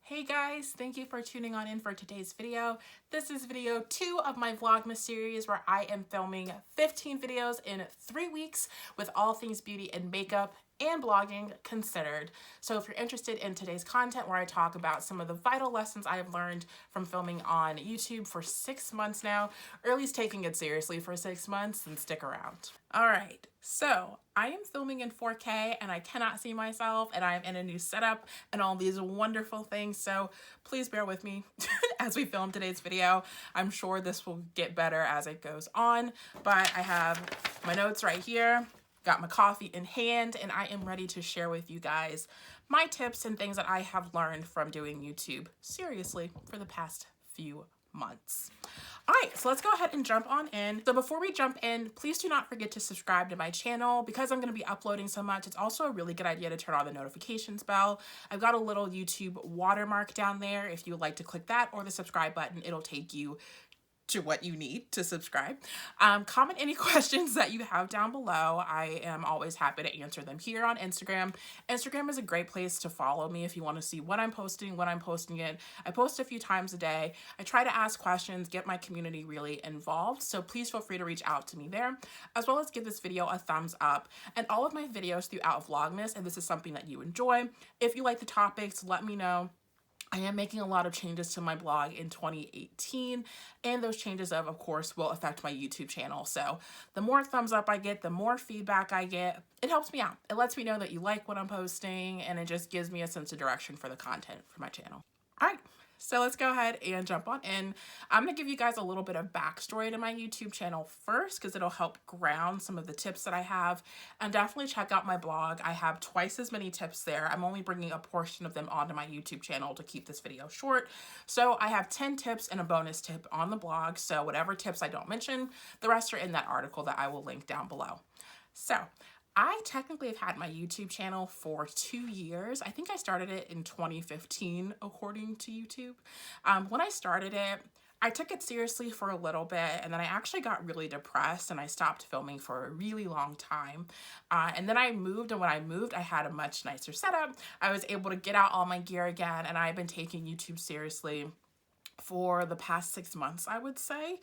Hey guys, thank you for tuning on in for today's video. This is video 2 of my Vlogmas series where I am filming 15 videos in 3 weeks with all things beauty and makeup and blogging considered. So if you're interested in today's content where I talk about some of the vital lessons I have learned from filming on YouTube for 6 months now, or at least taking it seriously for 6 months, then stick around. All right, so I am filming in 4K and I cannot see myself and I'm in a new setup and all these wonderful things. So please bear with me as we film today's video. I'm sure this will get better as it goes on, but I have my notes right here. Got my coffee in hand and I am ready to share with you guys my tips and things that I have learned from doing YouTube seriously for the past few months. All right, so let's go ahead and jump on in. So before we jump in, please do not forget to subscribe to my channel. Because I'm going to be uploading so much, it's also a really good idea to turn on the notifications bell. I've got a little YouTube watermark down there. If you would like to click that or the subscribe button, it'll take you to what you need to subscribe. Comment any questions that you have down below. I am always happy to answer them here on Instagram. Instagram is a great place to follow me if you want to see what I'm posting, when I'm posting it. I post a few times a day. I try to ask questions, get my community really involved. So please feel free to reach out to me there, as well as give this video a thumbs up. And all of my videos throughout Vlogmas, and this is something that you enjoy. If you like the topics, let me know. I am making a lot of changes to my blog in 2018, and those changes of course, will affect my YouTube channel. So the more thumbs up I get, the more feedback I get, it helps me out. It lets me know that you like what I'm posting, and it just gives me a sense of direction for the content for my channel. All right. So let's go ahead and jump on in. I'm going to give you guys a little bit of backstory to my YouTube channel first because it'll help ground some of the tips that I have. And definitely check out my blog. I have twice as many tips there. I'm only bringing a portion of them onto my YouTube channel to keep this video short. So I have 10 tips and a bonus tip on the blog. So whatever tips I don't mention, the rest are in that article that I will link down below. So I technically have had my YouTube channel for 2 years. I think I started it in 2015, according to YouTube. When I started it, I took it seriously for a little bit, and then I actually got really depressed and I stopped filming for a really long time. And then I moved, and when I moved, I had a much nicer setup. I was able to get out all my gear again, and I've been taking YouTube seriously for the past 6 months, I would say.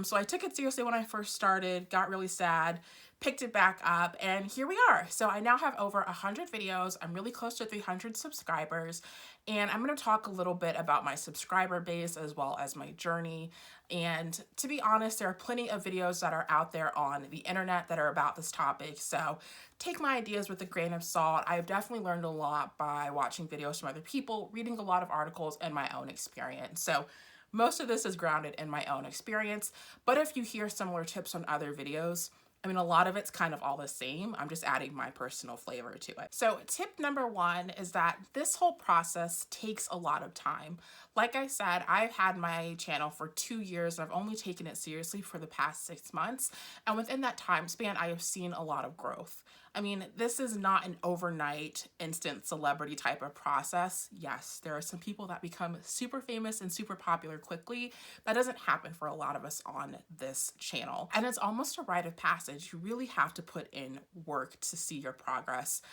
So I took it seriously when I first started, got really sad, picked it back up, and here we are. So I now have over 100 videos. I'm really close to 300 subscribers, and I'm going to talk a little bit about my subscriber base as well as my journey. And to be honest, there are plenty of videos that are out there on the internet that are about this topic. So take my ideas with a grain of salt. I've definitely learned a lot by watching videos from other people, reading a lot of articles, and my own experience. So most of this is grounded in my own experience, but if you hear similar tips on other videos, I mean, a lot of it's kind of all the same. I'm just adding my personal flavor to it. So tip number 1 is that this whole process takes a lot of time. Like I said, I've had my channel for 2 years. And I've only taken it seriously for the past 6 months. And within that time span, I have seen a lot of growth. I mean, this is not an overnight instant celebrity type of process. Yes, there are some people that become super famous and super popular quickly. That doesn't happen for a lot of us on this channel. And it's almost a rite of passage. You really have to put in work to see your progress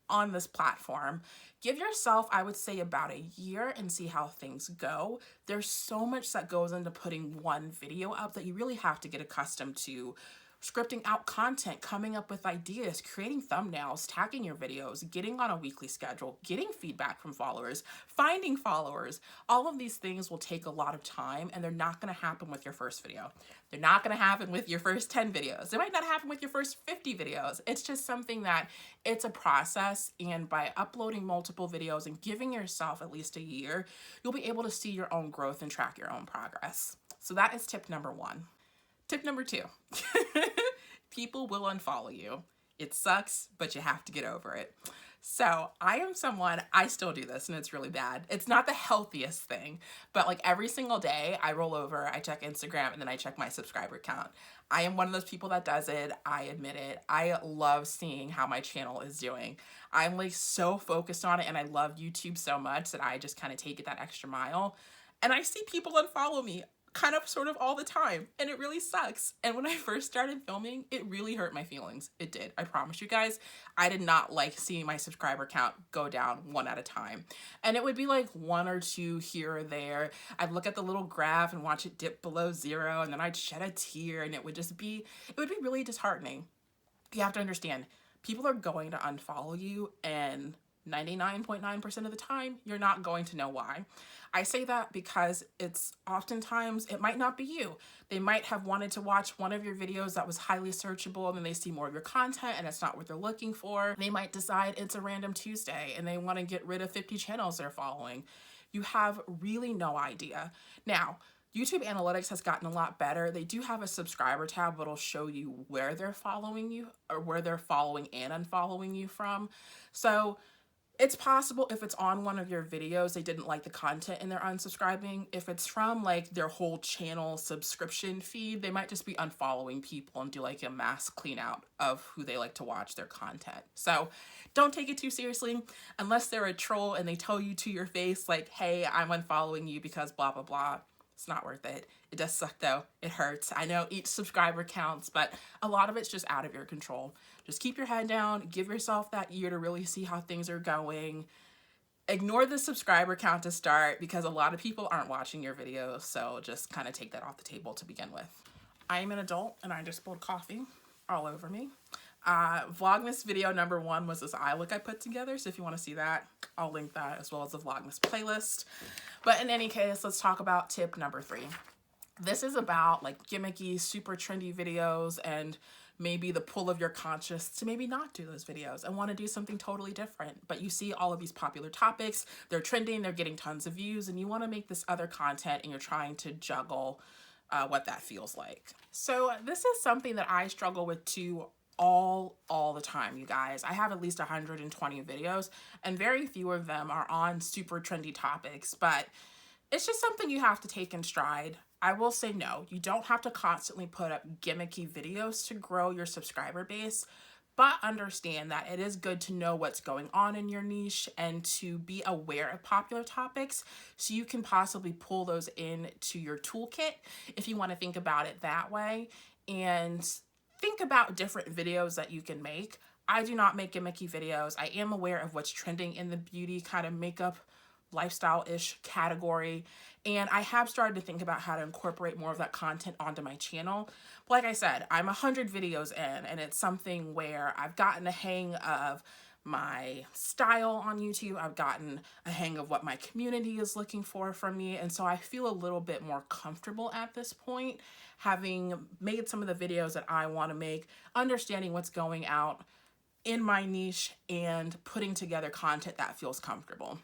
on this platform. Give yourself, I would say, about a year and see how things go. There's so much that goes into putting one video up that you really have to get accustomed to scripting out content, coming up with ideas, creating thumbnails, tagging your videos, getting on a weekly schedule, getting feedback from followers, finding followers. All of these things will take a lot of time, and they're not going to happen with your first video. They're not going to happen with your first 10 videos. They might not happen with your first 50 videos. It's just something that it's a process, and by uploading multiple videos and giving yourself at least a year, you'll be able to see your own growth and track your own progress. So that is tip number 1. Tip number 2, people will unfollow you. It sucks, but you have to get over it. So I am someone, I still do this and it's really bad. It's not the healthiest thing, but like every single day I roll over, I check Instagram, and then I check my subscriber count. I am one of those people that does it. I admit it. I love seeing how my channel is doing. I'm like so focused on it, and I love YouTube so much that I just kind of take it that extra mile. And I see people unfollow me kind of sort of all the time, and it really sucks. And when I first started filming, it really hurt my feelings. It did. I promise you guys, I did not like seeing my subscriber count go down one at a time. And it would be like 1 or 2 here or there. I'd look at the little graph and watch it dip below 0, and then I'd shed a tear, and it would be really disheartening. You have to understand, people are going to unfollow you, and 99.9% of the time, you're not going to know why. I say that because it's oftentimes, it might not be you. They might have wanted to watch one of your videos that was highly searchable, and then they see more of your content and it's not what they're looking for. They might decide it's a random Tuesday and they want to get rid of 50 channels they're following. You have really no idea. Now, YouTube analytics has gotten a lot better. They do have a subscriber tab that'll show you where they're following you or where they're following and unfollowing you from. So it's possible if it's on one of your videos, they didn't like the content and they're unsubscribing. If it's from like their whole channel subscription feed, they might just be unfollowing people and do like a mass clean out of who they like to watch their content. So don't take it too seriously unless they're a troll and they tell you to your face like, hey, I'm unfollowing you because blah, blah, blah. It's not worth it. It does suck though. It hurts. I know each subscriber counts, but a lot of it's just out of your control. Just keep your head down. Give yourself that year to really see how things are going. Ignore the subscriber count to start because a lot of people aren't watching your videos. So just kind of take that off the table to begin with. I am an adult and I just spilled coffee all over me. Vlogmas video number 1 was this eye look I put together. So if you want to see that, I'll link that as well as the Vlogmas playlist. But in any case, let's talk about tip number 3. This is about like gimmicky, super trendy videos and maybe the pull of your conscience to maybe not do those videos and want to do something totally different. But you see all of these popular topics, they're trending, they're getting tons of views, and you want to make this other content and you're trying to juggle what that feels like. So this is something that I struggle with too all the time, you guys. I have at least 120 videos and very few of them are on super trendy topics, but it's just something you have to take in stride. I will say no, you don't have to constantly put up gimmicky videos to grow your subscriber base, but understand that it is good to know what's going on in your niche and to be aware of popular topics so you can possibly pull those into your toolkit if you want to think about it that way. And think about different videos that you can make. I do not make gimmicky videos. I am aware of what's trending in the beauty kind of makeup lifestyle-ish category, and I have started to think about how to incorporate more of that content onto my channel. But like I said, I'm 100 videos in, and it's something where I've gotten a hang of my style on YouTube. I've gotten a hang of what my community is looking for from me, and so I feel a little bit more comfortable at this point, having made some of the videos that I want to make, understanding what's going out in my niche, and putting together content that feels comfortable.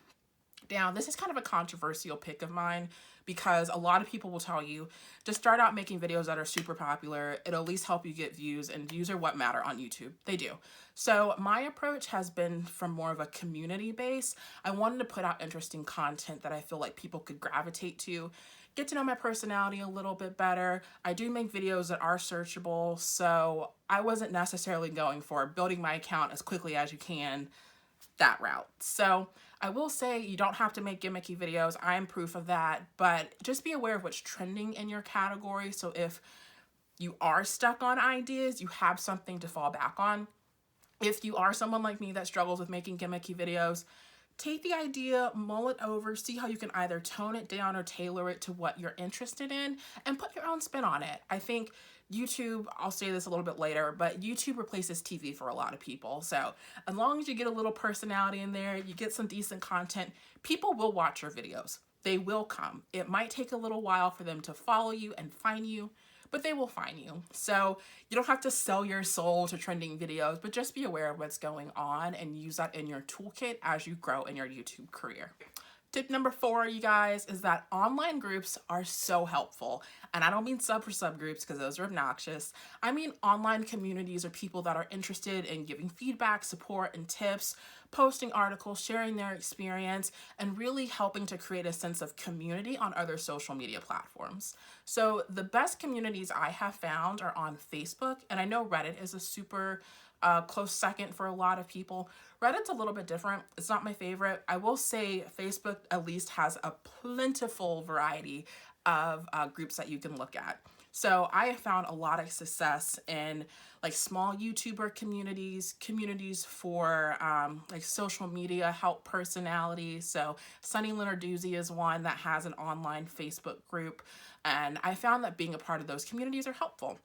Now, this is kind of a controversial pick of mine because a lot of people will tell you to start out making videos that are super popular. It'll at least help you get views, and views are what matter on YouTube. They do. So my approach has been from more of a community base. I wanted to put out interesting content that I feel like people could gravitate to, get to know my personality a little bit better. I do make videos that are searchable, so I wasn't necessarily going for building my account as quickly as you can, that route. So I will say you don't have to make gimmicky videos. I am proof of that, but just be aware of what's trending in your category. So if you are stuck on ideas, you have something to fall back on. If you are someone like me that struggles with making gimmicky videos, take the idea, mull it over, see how you can either tone it down or tailor it to what you're interested in, and put your own spin on it. I think YouTube, I'll say this a little bit later, but YouTube replaces TV for a lot of people. So as long as you get a little personality in there, you get some decent content, people will watch your videos. They will come. It might take a little while for them to follow you and find you, but they will find you. So you don't have to sell your soul to trending videos, but just be aware of what's going on and use that in your toolkit as you grow in your YouTube career. Tip number 4, you guys, is that online groups are so helpful. And I don't mean sub for subgroups because those are obnoxious. I mean online communities are people that are interested in giving feedback, support, and tips, posting articles, sharing their experience, and really helping to create a sense of community on other social media platforms. So the best communities I have found are on Facebook, and I know Reddit is a super close second for a lot of people. Reddit's a little bit different. It's not my favorite. I will say Facebook at least has a plentiful variety of groups that you can look at. So I have found a lot of success in like small YouTuber communities, communities for like social media help personalities. So Sunny Lenarduzzi is one that has an online Facebook group. And I found that being a part of those communities are helpful.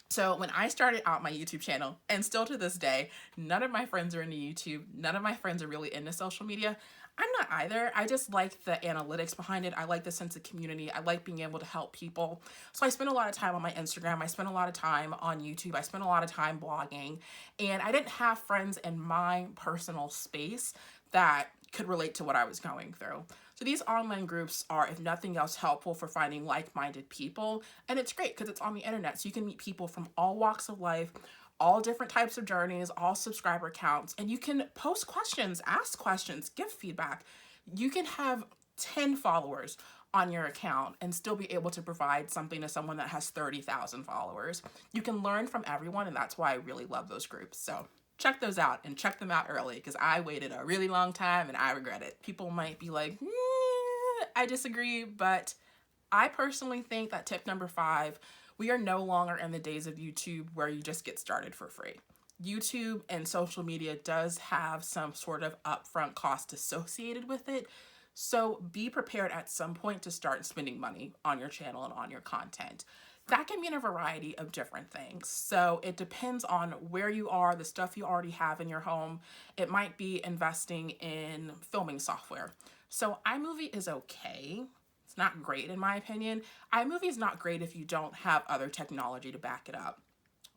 So when I started out my YouTube channel, and still to this day, none of my friends are into YouTube. None of my friends are really into social media. I'm not either. I just like the analytics behind it. I like the sense of community. I like being able to help people. So I spend a lot of time on my Instagram. I spend a lot of time on YouTube. I spend a lot of time blogging. And I didn't have friends in my personal space that could relate to what I was going through. So these online groups are, if nothing else, helpful for finding like-minded people. And it's great because it's on the internet. So you can meet people from all walks of life, all different types of journeys, all subscriber counts, and you can post questions, ask questions, give feedback. You can have 10 followers on your account and still be able to provide something to someone that has 30,000 followers. You can learn from everyone, and that's why I really love those groups. So check those out and check them out early because I waited a really long time and I regret it. People might be like, I disagree, but I personally think that tip number 5, we are no longer in the days of YouTube where you just get started for free. YouTube and social media does have some sort of upfront cost associated with it. So be prepared at some point to start spending money on your channel and on your content. That can mean a variety of different things. So it depends on where you are, the stuff you already have in your home. It might be investing in filming software. So iMovie is okay. It's not great in my opinion. iMovie is not great if you don't have other technology to back it up.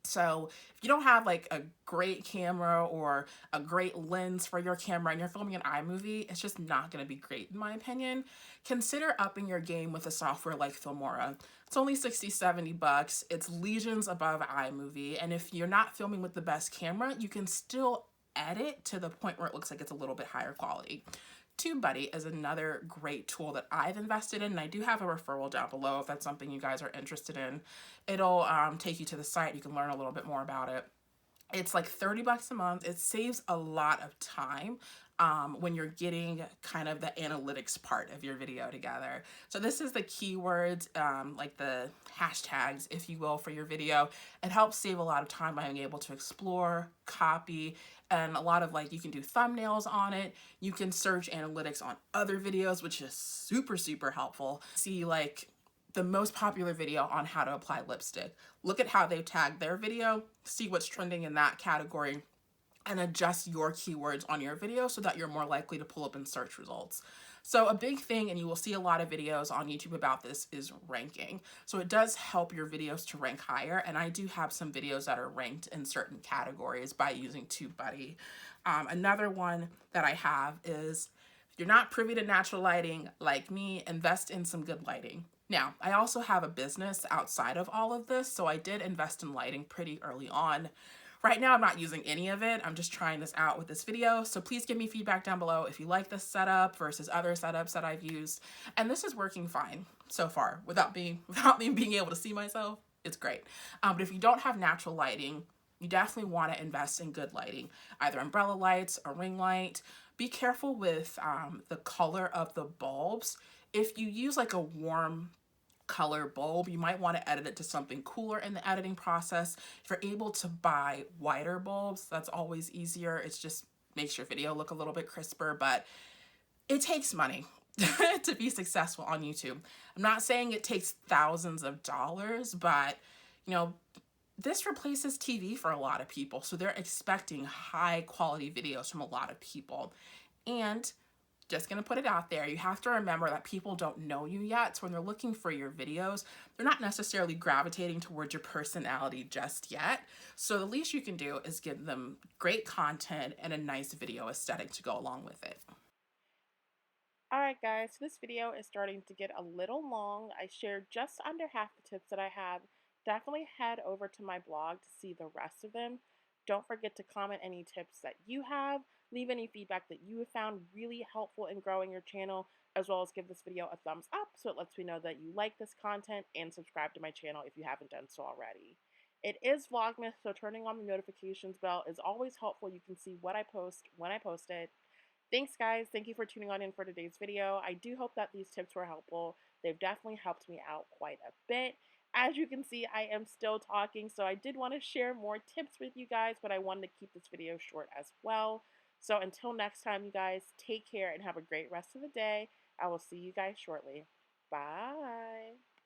So if you don't have like a great camera or a great lens for your camera and you're filming an iMovie, it's just not going to be great in my opinion. Consider upping your game with a software like Filmora. It's only 60, 70 bucks. It's legions above iMovie. And if you're not filming with the best camera, you can still edit to the point where it looks like it's a little bit higher quality. TubeBuddy is another great tool that I've invested in, and I do have a referral down below if that's something you guys are interested in. It'll take you to the site. You can learn a little bit more about it. It's like 30 bucks a month. It saves a lot of time when you're getting kind of the analytics part of your video together. So this is the keywords, like the hashtags, if you will, for your video. It helps save a lot of time by being able to explore, copy, and a lot of like, you can do thumbnails on it. You can search analytics on other videos, which is super, super helpful. See like the most popular video on how to apply lipstick. Look at how they tagged their video, see what's trending in that category, and adjust your keywords on your video so that you're more likely to pull up in search results. So a big thing, and you will see a lot of videos on YouTube about this, is ranking. So it does help your videos to rank higher, and I do have some videos that are ranked in certain categories by using TubeBuddy. Another one that I have is, if you're not privy to natural lighting like me, invest in some good lighting. Now, I also have a business outside of all of this, so I did invest in lighting pretty early on. Right now, I'm not using any of it. I'm just trying this out with this video. So please give me feedback down below if you like this setup versus other setups that I've used. And this is working fine so far without me being able to see myself. It's great. But if you don't have natural lighting, you definitely want to invest in good lighting, either umbrella lights, a ring light. Be careful with the color of the bulbs. If you use like a warm color bulb, you might want to edit it to something cooler in the editing process. If you're able to buy whiter bulbs, that's always easier. It just makes your video look a little bit crisper, but it takes money to be successful on YouTube. I'm not saying it takes thousands of dollars, but you know, this replaces TV for a lot of people. So they're expecting high quality videos from a lot of people. And just going to put it out there, you have to remember that people don't know you yet. So when they're looking for your videos, they're not necessarily gravitating towards your personality just yet. So the least you can do is give them great content and a nice video aesthetic to go along with it. Alright guys, so this video is starting to get a little long. I shared just under half the tips that I have. Definitely head over to my blog to see the rest of them. Don't forget to comment any tips that you have. Leave any feedback that you have found really helpful in growing your channel, as well as give this video a thumbs up so it lets me know that you like this content, and subscribe to my channel if you haven't done so already. It is Vlogmas, so turning on the notifications bell is always helpful. You can see what I post when I post it. Thanks guys, thank you for tuning on in for today's video. I do hope that these tips were helpful. They've definitely helped me out quite a bit. As you can see, I am still talking, so I did want to share more tips with you guys, but I wanted to keep this video short as well. So until next time, you guys, take care and have a great rest of the day. I will see you guys shortly. Bye.